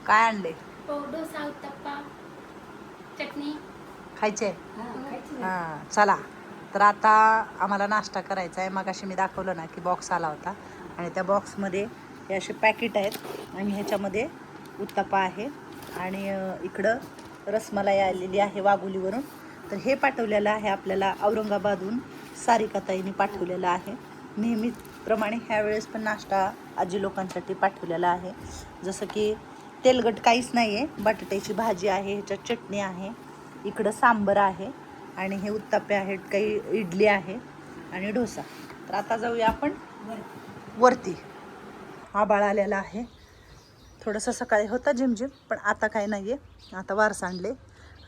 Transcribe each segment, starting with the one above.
काय आणले? डोसा, उत्तप्पा, चटणी खायचे? हां चला. तर आता आम्हाला नाश्ता करायचा आहे. मगाशी मी दाखवलं ना की बॉक्स आला होता आणि त्या बॉक्समध्ये हे असे पॅकेट आहेत आणि ह्याच्यामध्ये उत्तप्पा आहे आणि इकडं रसमलाई आलेली आहे वाघोलीवरून. तर हे पाठवलेलं आहे आपल्याला औरंगाबादहून सारिकाताईंनी पाठवलेलं आहे. नेहमीप्रमाणे ह्यावेळेस पण नाश्ता आजी लोकांसाठी पाठवलेला आहे. जसं की तेलकट काहीच नाही आहे. बटाट्याची भाजी आहे, ह्याच्यात चटणी आहे, इकडं सांबर आहे आणि हे उत्तप्पे आहेत, काही इडली आहे आणि डोसा. तर आता जाऊया आपण वरती. आभाळ आलेला आहे. थोडंसं सकाळी होता झिमझिम, पण आता काय नाही आहे. आता वार सांडले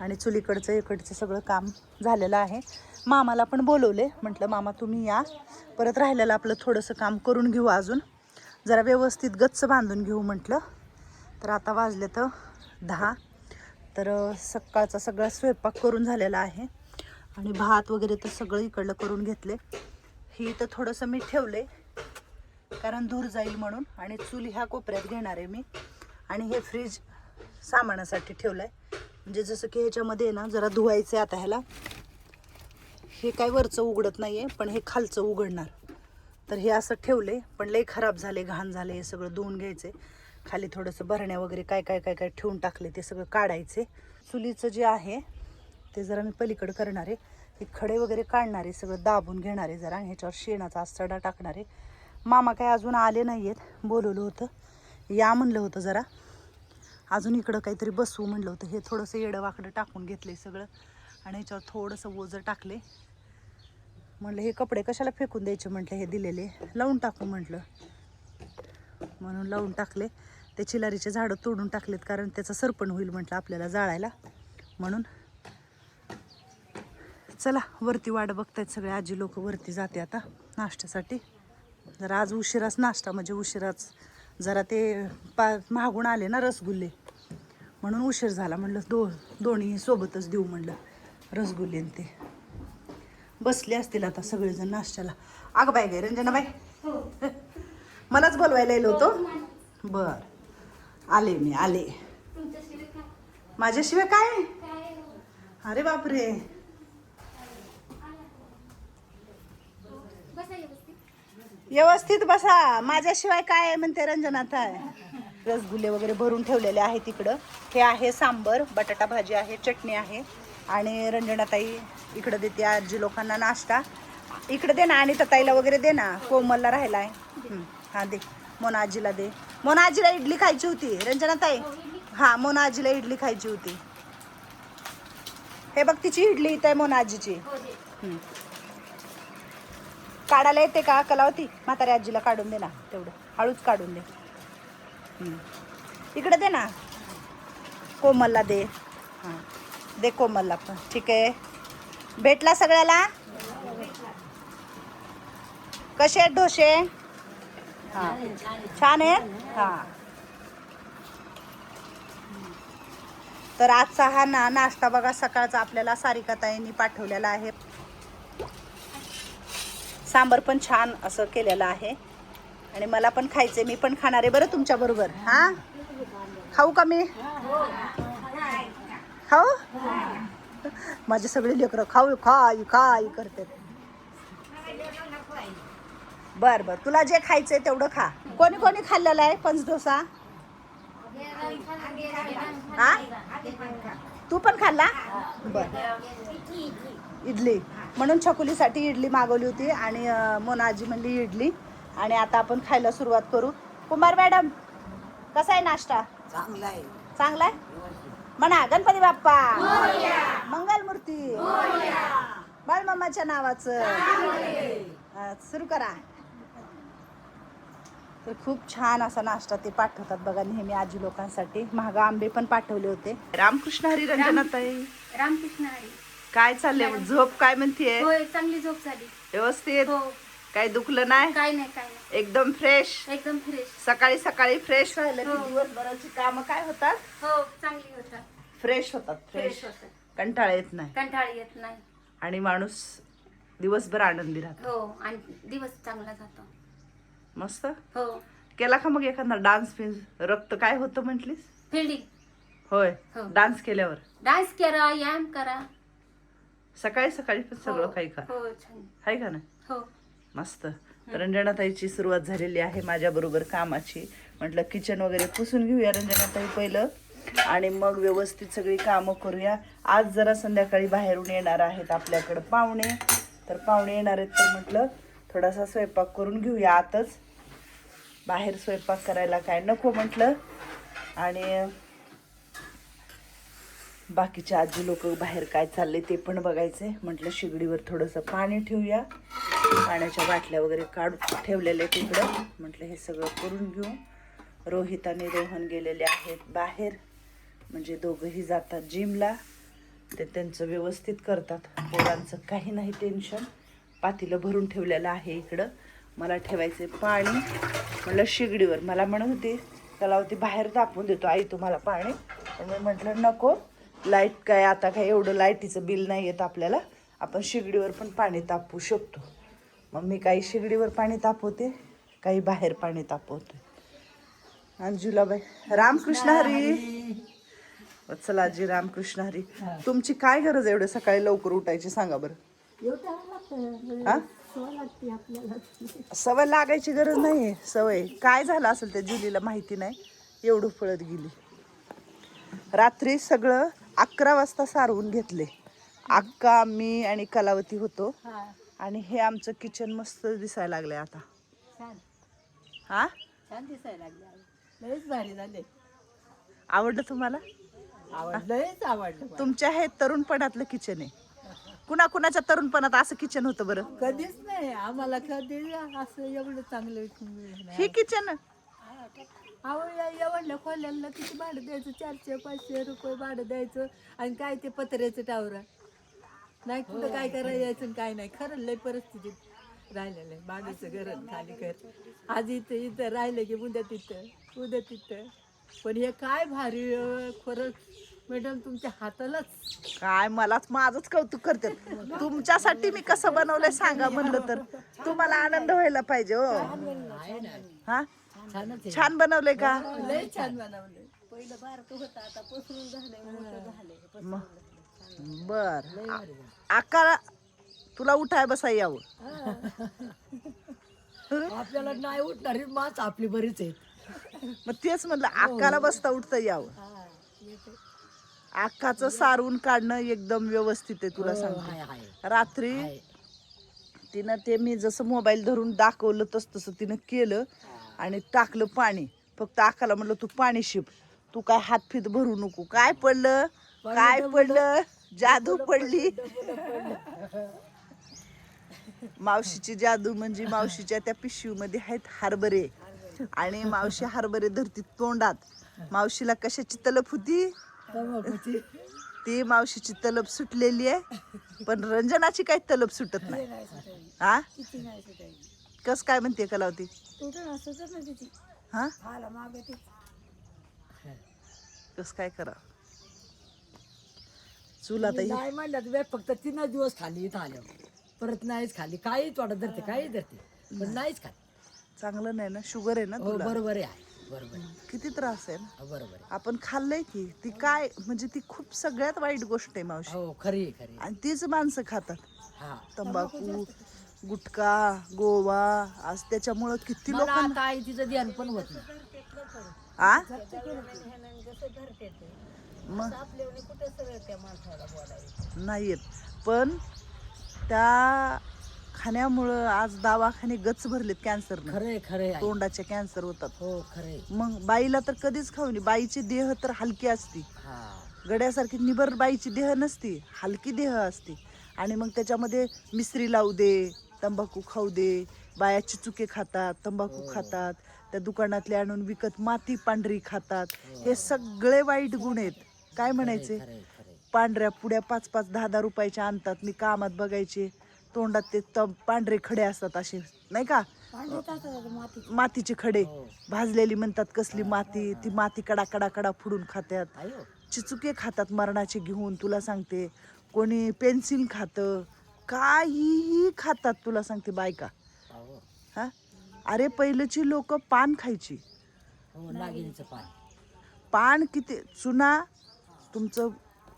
आणि चुलीकडचं इकडचं सगळं काम झालेलं आहे. मामाला पण बोलवले. म्हटलं मामा तुम्ही या, परत राहिलेलं आपलं थोडंसं काम करून घेऊ, अजून जरा व्यवस्थित गच्च बांधून घेऊ म्हटलं. तर आता वाजले तर 10. तर सकाळचा सगळा स्वयंपाक करून झालेला आहे आणि भात वगैरे तर सगळं इकडलं करून घेतले. ही तर थोडंसं मी ठेवले कारण दूर जाईल म्हणून, आणि चूल ह्या कोपऱ्यात घेणार आहे मी. आणि हे फ्रीज सामानासाठी ठेवलं आहे, म्हणजे जसं की ह्याच्यामध्ये ना जरा धुवायचं आहे आता ह्याला. हे काय वरचं उघडत नाही आहे, पण हे खालचं उघडणार. तर हे असं ठेवले, पण लई खराब झाले, घाण झाले, हे सगळं धुवून घ्यायचे. खाली थोडंसं भरण्या वगैरे काय काय काय काय ठेवून टाकले, ते सगळं काढायचे. चुलीचं जे आहे ते जरा मी पलीकडं करणार आहे. हे खडे वगैरे काढणार आहे, सगळं दाबून घेणार आहे जरा, आणि ह्याच्यावर शेणाचा सडा टाकणार आहे. मामा काय अजून आले नाही आहेत. बोलवलं होतं, या म्हणलं होतं जरा, अजून इकडं काहीतरी बसवू म्हणलं होतं. हे थोडंसं येडं वाकडं टाकून घेतले सगळं आणि ह्याच्यावर थोडंसं ओझं टाकले. म्हटलं हे कपडे कशाला फेकून द्यायचे, म्हटलं हे दिलेले लावून टाकू म्हटलं, म्हणून लावून टाकले. ते चिलारीचे झाडं तोडून टाकलेत कारण त्याचं सरपण होईल म्हटलं आपल्याला जाळायला म्हणून. चला वरती वाट बघतायत सगळे. आजी लोक वरती जाते आता नाश्त्यासाठी. जरा आज उशिराच नाश्ता, म्हणजे उशिराच जरा ते मागून आले ना रसगुल्ले, म्हणून उशीर झाला. म्हणलं दोन्ही सोबतच देऊ म्हणलं, रसगुल्ले आणि ते. बसले असतील आता सगळेजण नाश्त्याला. अगं बाय गे रंजनाबाई, मलाच बोलवायला येलो होतो. बर आले मी, आले. माझ्याशिवाय काय? अरे बापरे. व्यवस्थित बसा, माझ्याशिवाय काय म्हणते रंजनात. रसगुल्ले वगैरे भरून ठेवलेले आहे तिकडं. हे आहे सांबर, बटाटा भाजी आहे, चटणी आहे आणि रंजनाताई इकडं देते आजी लोकांना नाश्ता. इकडे दे ना, आणि ताईला वगैरे दे ना, कोमलला राहिलाय. हां दे, मोना आजीला दे. मोना आजीला इडली खायची होती रंजनाताई. हां मोना आजीला इडली खायची होती. हे बघ तिची इडली इथं आहे मोना आजीची. काढायला येते का कलावती? म्हाताऱ्या आजीला काढून दे ना, तेवढं हळूच काढून दे. इकडे दे ना, कोमलला दे. हां दे कोमलला पण. ठीक आहे, भेटला सगळ्याला. कसे आहेत डोसे? हां छान आहेत. हां तर आजचा हा नाश्ता बघा सकाळचा आपल्याला सारिकाताईंनी पाठवलेला आहे. सांबर पण छान असं केलेलं आहे आणि मला पण खायचे, मी पण खाणार आहे बरं तुमच्या बरोबर. हां खाऊ का मी? खाऊ? माझे सगळे लेकरं खाऊ खाई खाई करते. बर बर, तुला जे खायचंय तेवढं खा. कोणी कोणी खाल्लेलं आहे पंच डोसा? हा तू पण खाल्ला? बर. इडली म्हणून छकुलीसाठी इडली मागवली होती आणि मोनाजी म्हणली इडली. आणि आता आपण खायला सुरुवात करू. कुमार मॅडम कसा आहे नाश्ता? चांगला आहे. चांगला आहे म्हणा. गणपती बाप्पा मंगलमूर्ती बाळमामाच्या नावाचं सुरू करा. तर खूप छान असा नाश्ता ते पाठवतात बघा नेहमी आजी लोकांसाठी. महाग आंबे पण पाठवले होते. रामकृष्ण हरी रंजनाताई. रामकृष्ण हरी. काय चाललंय? झोप काय म्हणतीये? होय चांगली झोप झाली. व्यवस्थित? हो. काही दुखलं नाही? काय नाही काय नाही, एकदम फ्रेश. एकदम फ्रेश. सकाळी सकाळी फ्रेश राहिलं हो. की दिवसभराची कामं काय होतात? हो चांगली होतात, फ्रेश होतात. फ्रेश होतात, कंटाळा येत नाही कंटाळा येत नाही आणि माणूस दिवसभर आनंदी राहतो. हो आणि दिवस चांगला जातो. मस्त. हो केला का मग एखादा डान्स फिन्स? रक्त काय होतं म्हटलीस? फिल्डिंग. होय, हो. डान्स केल्यावर डान्स करा, व्यायाम करा. सकाळी सकाळी पण सगळं काही का हो छान. आहे का ना? हो. मस्त. रंजनाताईची सुरुवात झालेली आहे माझ्या बरोबर कामाची. म्हटलं किचन वगैरे पुसून घेऊया रंजनाताई पहिलं आणि मग व्यवस्थित सगळी कामं करूया. आज जरा संध्याकाळी बाहेरून येणार आहेत आपल्याकडं पाहुणे, तर पाहुणे येणार आहेत तर म्हटलं थोडासा स्वयंपाक करून घेऊया आतच. बाहेर स्वयंपाक करायला काय नको म्हटलं. आणि बाकीचे आजी लोक बाहेर काय चालले ते पण बघायचे. म्हटलं शिगडीवर थोडंसं पाणी ठेवूया. पाण्याच्या बाटल्या वगैरे काढून ठेवलेल्या तिकडं. म्हटलं हे सगळं करून घेऊ. रोहित आणि रोहन गेलेले आहेत बाहेर, म्हणजे दोघंही जातात जिमला. ते त्यांचं व्यवस्थित करतात. पोरांचं काही नाही टेन्शन. पातीलं भरून ठेवलेलं आहे इकडं. मला ठेवायचे पाणी. म्हटलं शिगडीवर. मला म्हणत होती कलावती बाहेर तापवून देतो आई तुम्हाला पाणी, तर मी म्हटलं नको, लाईट काय आता काय एवढं लाईटीचं बिल नाही येत आपल्याला, आपण शिगडीवर पण पाणी तापवू शकतो. मग मी काही शिगडीवर पाणी तापवते, काही बाहेर पाणी तापवते. अंजुलाबाई रामकृष्ण हरी. चला आजी रामकृष्ण हरी. तुमची काय गरज एवढं सकाळी लवकर उठायची सांगा बरं? हा? सवय लागायची गरज नाही. सवय काय झालं असेल त्या जुलीला माहिती नाही, एवढं पळत गेली. रात्री सगळं 11 वाजता सारवून घेतले. अक्का, मी आणि कलावती होतो. आणि हे आमचं किचन मस्त दिसायला लागलंय आता. हा, छान दिसायला लागले. लयच भारी झाले. आवडलं तुम्हाला? आवडलंच आवडलं. तुमच्या हे तरुणपणातलं किचन आहे. कुणाच्या तरुणपणात असं किचन होतं बरं? कधीच नाही आम्हाला, कधी असं एवढं चांगलं हे किचन एवढल्या खोल्यांना किती भाडं द्यायचं? 400-500 रुपये भाडं द्यायचं. आणि काय ते पत्र्याचं टावर नाही, कुठं काय करायचं काय नाही. खरं लय परिस्थितीत राहिलेलं आहे. भाड्याचं घर खाली घर. आज इथं राहिलं की उद्या तिथं. पण हे काय भारी खरं मॅडम, तुमच्या हातालाच काय, मलाच माझंच कौतुक करते. तुमच्यासाठी मी कसं बनवलंय सांगा म्हणलं तर तुम्हाला आनंद व्हायला पाहिजे. हो हा, छान बनवलंय का? लय छान बनवलंय. पहिलं बारकं होतं, आता पसरून झालंय, मोठं झालंय. बर, आकार तुला उठाय बसाय यावं. आपल्याला नाही उठणारी माच आपली बरीच आहे. मग तेच म्हणलं आकाला बसता उठता यावं. आकाचं सारवून काढणं एकदम व्यवस्थित आहे. तुला सांगते रात्री तिनं ते मी जसं मोबाईल धरून दाखवलं तसं तिनं केलं आणि टाकलं पाणी. फक्त आकाला म्हणलं तू पाणी शिप, तू काय हातफीत भरू नको. काय पडलं? जादू पडली. मावशीची जादू म्हणजे मावशीच्या त्या पिशवीमध्ये आहेत हरभरे आणि मावशी हरभरे धरती तोंडात. मावशीला कशाची तलप होती? ती मावशीची तलप सुटलेली आहे, पण रंजनाची काही तलप सुटत नाही. हा, कस काय म्हणते कलावती? हा, कस काय करा चूल आता नाही म्हणलं फक्त 3 दिवस खाली इथं आल्या, परत नाहीच खाली. काही तोडा धरते, काही धरते, पण नाहीच खाली. चांगलं नाही ना, शुगर आहे ना हो तुला. बरोबर आहे, बरोबर आहे. किती त्रास आहे ना. बरोबर आहे. आपण खाल्लंय की ती काय म्हणजे ती खूप सगळ्यात वाईट गोष्ट आहे मावशी. हो खरी खरी. आणि तीच माणसं खातात. हा, तंबाखू, गुटखा, गोवा. आज त्याच्यामुळं किती मला लोकांना आता आई तिचं ध्यान पण होत नाही. आ मग नाही येत. पण त्या खाण्यामुळं आज दवाखाने गच्च भरलेत कॅन्सरनं. खरंय खरंय. तोंडाचे कॅन्सर होतात. हो खरंय. मग बाईला तर कधीच खाऊ नये. बाईची देह तर हलकी असती. हा, गड्यासारखी निबर बाईची देह नसती, हलकी देह असते. आणि मग त्याच्यामध्ये मिसरी लावू दे, तंबाखू खाऊ दे. बाया चिचुके खातात, तंबाखू खातात, त्या दुकानातले आणून विकत माती पांढरी खातात. हे सगळे वाईट गुण आहेत. काय म्हणायचे? खरंय खरंय. पांढऱ्या पुड्या 5-5, 10-10 रुपयाच्या आणतात. मी कामात बघायचे, तोंडात ते पांढरे खडे असतात असे, नाही का, मातीचे खडे. भाजलेली म्हणतात कसली माती, ती माती कडा कडा कडा फोडून खात्यात. आयो, चिचुके खातात मरणाचे घेऊन. तुला सांगते, कोणी पेन्सिल खातं, काहीही खातात. तुला सांगते बायका. अहो, हा, अरे पहिलेची लोक पान खायची. हो नागिनीचं पान. पान किती चुना तुमचं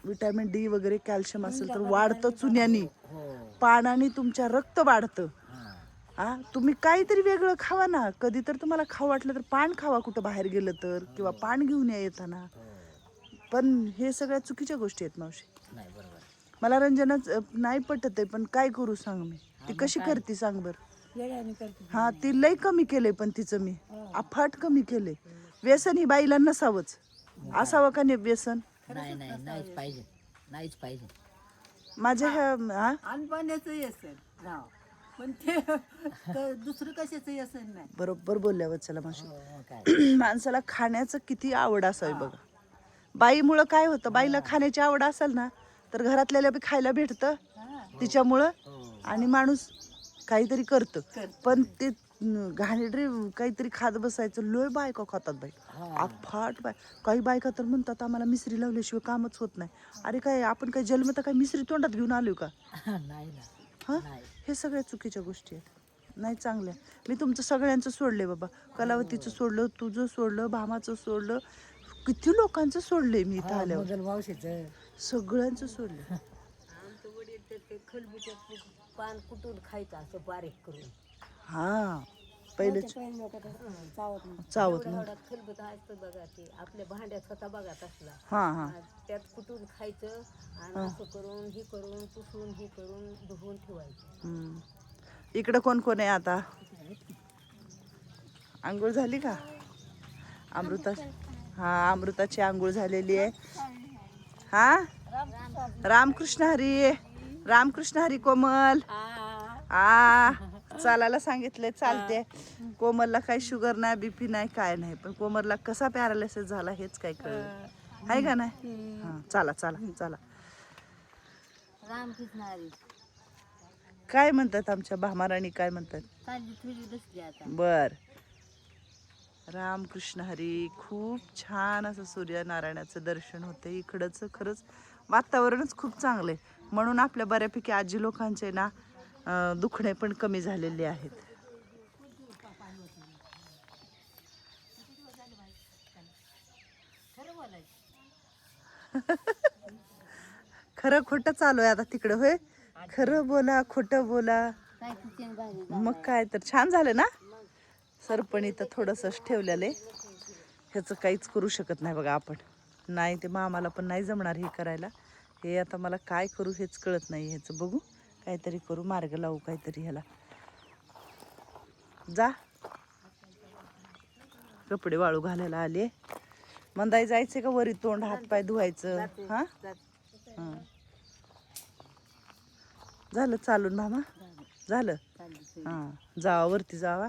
विटॅमिन डी वगैरे कॅल्शियम असेल तर वाढतं चुन्यानी. हो पानाने तुमच्या रक्त वाढतं. हा हा तुम्ही काहीतरी वेगळं खावा ना. कधी तर तुम्हाला खावं वाटलं तर पान खावा कुठं बाहेर गेलं तर, किंवा पान घेऊन या येताना. हो पण हे सगळ्या चुकीच्या गोष्टी आहेत मावशी. नाही बरोबर. मला रंजनाच नाही पटत आहे, पण काय करू सांग मी. ती कशी करते सांग बर. येड्याने करते. हा ती लय कमी केलंय, पण तिचं मी अफाट कमी केलंय. व्यसन ही बाईला नसावंच. असावं का नाही व्यसन. नाही नाही नाहीच पाहिजे, नाहीच पाहिजे. माझ्या ह्या हा अनपाण्याचं येसन नाव, पण ते दुसरं कशाचं येसन नाही. बरोबर बोलल्या वत्सला मावशी. हो काय. माणसाला खाण्याचं किती आवड असावी बघा. बाईमुळं काय होतं, बाईला खाण्याची आवड असेल ना तर घरातल्याला बी खायला भेटतं तिच्यामुळं, आणि माणूस काहीतरी करतं. पण ते घाणेरडे काहीतरी खात बसायचं. लोय बायका खातात बाई, अफाट बाय. काही बायका तर म्हणतात आम्हाला मिसरी लावल्याशिवाय कामच होत नाही. अरे काय आपण काय जन्मता काय मिसरी तोंडात घेऊन आलोय का? नाही ना. हा हे सगळ्या चुकीच्या गोष्टी आहेत, नाही चांगल्या. मी तुमचं सगळ्यांचं सोडले बाबा. कलावतीचं सोडलं, तुझं सोडलं, भामाचं सोडलं, किती लोकांचं सोडले मी इथं आल्यावर. मगल मावशीचं. सगळ्यांचं सोडलं. आमचं वडील तर ते खलबीचं पान कुटून खायचं असं बारीक करून. हा पहिले चावत एवढा खलबत असतं बघा, ते आपल्या भांड्यात होता बघा तसला. हा हा त्यात कुटून खायचं आणि असं करून हे करून पुसून हे करून धुवून ठेवायचं. हम्म. इकडं कोण कोण आहे आता? आंघोळ झाली का? अमृता. हा अमृताची आंघोळ झालेली आहे. हा रामकृष्ण हरी. रामकृष्ण हरी. कोमल चालायला सांगितले, चालते. कोमलला काही शुगर नाही, बीपी नाही, काय नाही. पण कोमलला कसा पॅरालिसिस झाला हेच काय कळलं आहे का नाही. हा चला चला चला. रामकृष्ण हरी. काय म्हणतात आमच्या भामाराणी, काय म्हणतात? चालली तुझी बसली आता. बर. रामकृष्ण हरी. खूप छान असं सूर्यनारायणाचं दर्शन होते इकडचं. खरंच वातावरणच खूप चांगलं आहे, म्हणून आपल्या बऱ्यापैकी आजी लोकांचे ना दुखणे पण कमी झालेले आहेत. खरं खोटं चालू आहे आता तिकडं. होय खरं बोला खोटं बोला. मग काय तर छान झालं ना. सरपणी तर थोडंसंच ठेवलेलं आहे, ह्याचं काहीच करू शकत नाही बघा आपण. नाही ते मामाला पण नाही जमणार हे करायला. हे आता मला काय करू हेच कळत नाही. ह्याचं बघू काहीतरी करू, मार्ग लावू काहीतरी ह्याला. जा कपडे वाळू घालायला आले. मंदाई जायचे का वरी तोंड हात पाय धुवायचं? हा झालं चालून मामा, झालं. हा जावा वरती जावा,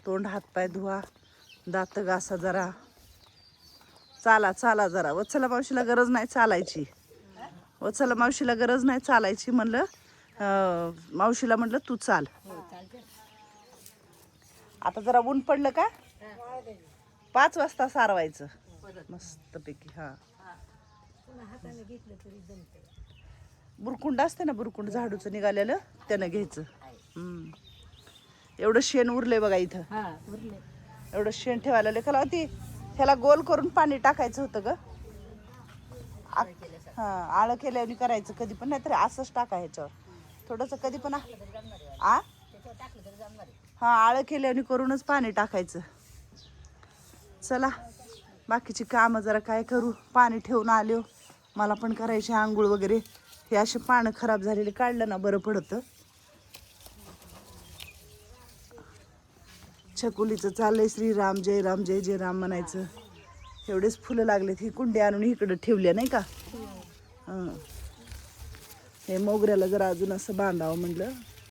तोंड हात पाय धुवा, दात घासा जरा, चाला चाला जरा. वत्सला मावशीला गरज नाही चालायची. वत्सला मावशीला गरज नाही चालायची. म्हणलं मावशीला म्हणलं तू चाल. आता जरा ऊन पडलं का 5 वाजता सारवायचं मस्तपैकी. हा बुरकुंड असते ना, बुरकुंड झाडूचं निघालेलं त्यानं घ्यायचं. एवढं शेण उरलंय बघा इथं. एवढं शेण ठेवायला आले. कलावती ह्याला गोल करून पाणी टाकायचं होतं ग. हा आळं केल्याने करायचं कधी पण, नाहीतर असंच टाका ह्याच्यावर थोडंसं कधी पण. हा आळं केल्याने करूनच पाणी टाकायचं. चला बाकीची कामं जरा काय करू. पाणी ठेवून आलो, मला पण करायची आंघोळ वगैरे. हे असे पानं खराब झालेले काढलं ना बरं पडतं. छकुलीचं चाललंय श्रीराम जय राम जय जय राम म्हणायचं. एवढेच फुलं लागलेत. ही कुंडी आणून इकडं ठेवल्या नाही का. हे मोगऱ्याला जरा अजून असं बांधावं म्हणलं.